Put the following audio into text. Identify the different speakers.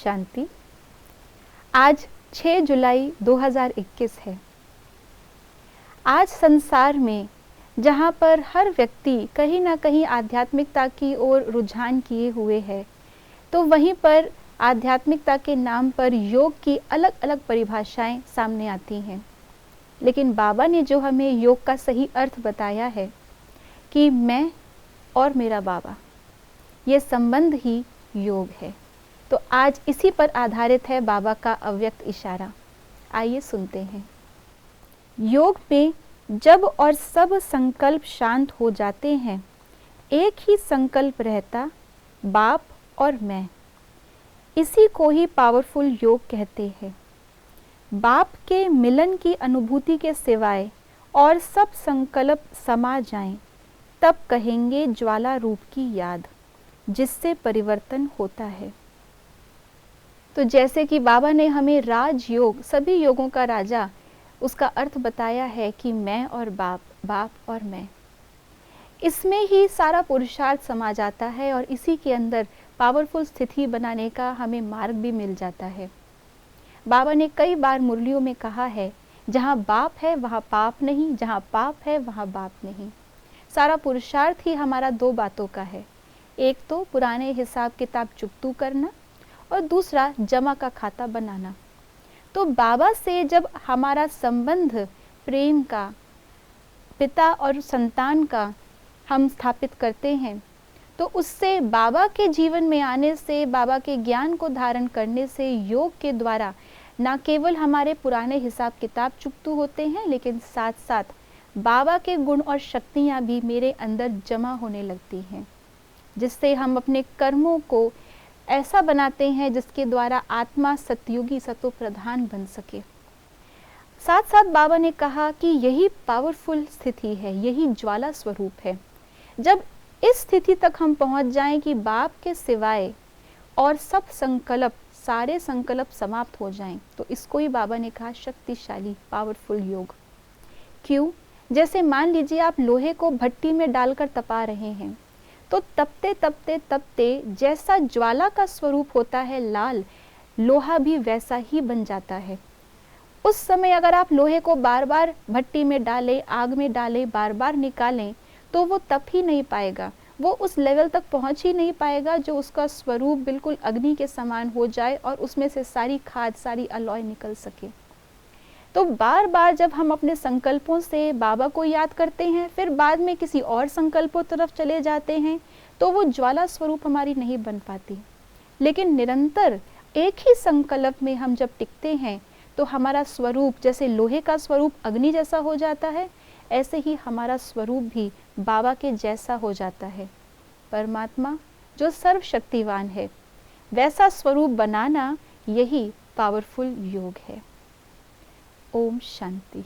Speaker 1: शांति। आज 6 जुलाई 2021 है। आज संसार में जहाँ पर हर व्यक्ति कहीं ना कहीं आध्यात्मिकता की ओर रुझान किए हुए है, तो वहीं पर आध्यात्मिकता के नाम पर योग की अलग अलग परिभाषाएं सामने आती हैं। लेकिन बाबा ने जो हमें योग का सही अर्थ बताया है कि मैं और मेरा बाबा, ये संबंध ही योग है। तो आज इसी पर आधारित है बाबा का अव्यक्त इशारा। आइए सुनते हैं। योग में जब और सब संकल्प शांत हो जाते हैं, एक ही संकल्प रहता, बाप और मैं। इसी को ही पावरफुल योग कहते हैं। बाप के मिलन की अनुभूति के सिवाय और सब संकल्प समा जाएं, तब कहेंगे ज्वाला रूप की याद, जिससे परिवर्तन होता है। तो जैसे कि बाबा ने हमें राजयोग, सभी योगों का राजा, उसका अर्थ बताया है कि मैं और बाप, बाप और मैं, इसमें ही सारा पुरुषार्थ समा जाता है और इसी के अंदर पावरफुल स्थिति बनाने का हमें मार्ग भी मिल जाता है। बाबा ने कई बार मुरलियों में कहा है, जहाँ बाप है वहाँ पाप नहीं, जहाँ पाप है वहाँ बाप नहीं। सारा पुरुषार्थ ही हमारा दो बातों का है। एक तो पुराने हिसाब किताब चुकतू करना और दूसरा जमा का खाता बनाना। तो बाबा से जब हमारा संबंध प्रेम का, पिता और संतान का हम स्थापित करते हैं, तो उससे बाबा के जीवन में आने से, बाबा के ज्ञान को धारण करने से, योग के द्वारा न केवल हमारे पुराने हिसाब किताब चुकतू होते हैं, लेकिन साथ साथ बाबा के गुण और शक्तियाँ भी मेरे अंदर जमा होने लगती हैं, जिससे हम अपने कर्मों को ऐसा बनाते हैं जिसके द्वारा आत्मा सतयुगी सतो प्रधान बन सके। साथ साथ बाबा ने कहा कि यही पावरफुल स्थिति है, यही ज्वाला स्वरूप है। जब इस स्थिति तक हम पहुंच जाएं कि बाप के सिवाय और सब संकल्प, सारे संकल्प समाप्त हो जाएं, तो इसको ही बाबा ने कहा शक्तिशाली पावरफुल योग। क्यों? जैसे मान लीजिए आप लोहे को भट्टी में डालकर तपा रहे हैं, तो तपते तपते तपते जैसा ज्वाला का स्वरूप होता है लाल, लोहा भी वैसा ही बन जाता है। उस समय अगर आप लोहे को बार बार भट्टी में डालें, आग में डालें, बार बार निकालें, तो वो तप ही नहीं पाएगा, वो उस लेवल तक पहुंच ही नहीं पाएगा जो उसका स्वरूप बिल्कुल अग्नि के समान हो जाए और उसमें से सारी खाद, सारी अलॉय निकल सके। तो बार बार जब हम अपने संकल्पों से बाबा को याद करते हैं, फिर बाद में किसी और संकल्पों तरफ चले जाते हैं, तो वो ज्वाला स्वरूप हमारी नहीं बन पाती। लेकिन निरंतर एक ही संकल्प में हम जब टिकते हैं, तो हमारा स्वरूप जैसे लोहे का स्वरूप अग्नि जैसा हो जाता है, ऐसे ही हमारा स्वरूप भी बाबा के जैसा हो जाता है। परमात्मा जो सर्वशक्तिवान है, वैसा स्वरूप बनाना यही पावरफुल योग है। ओम शांति।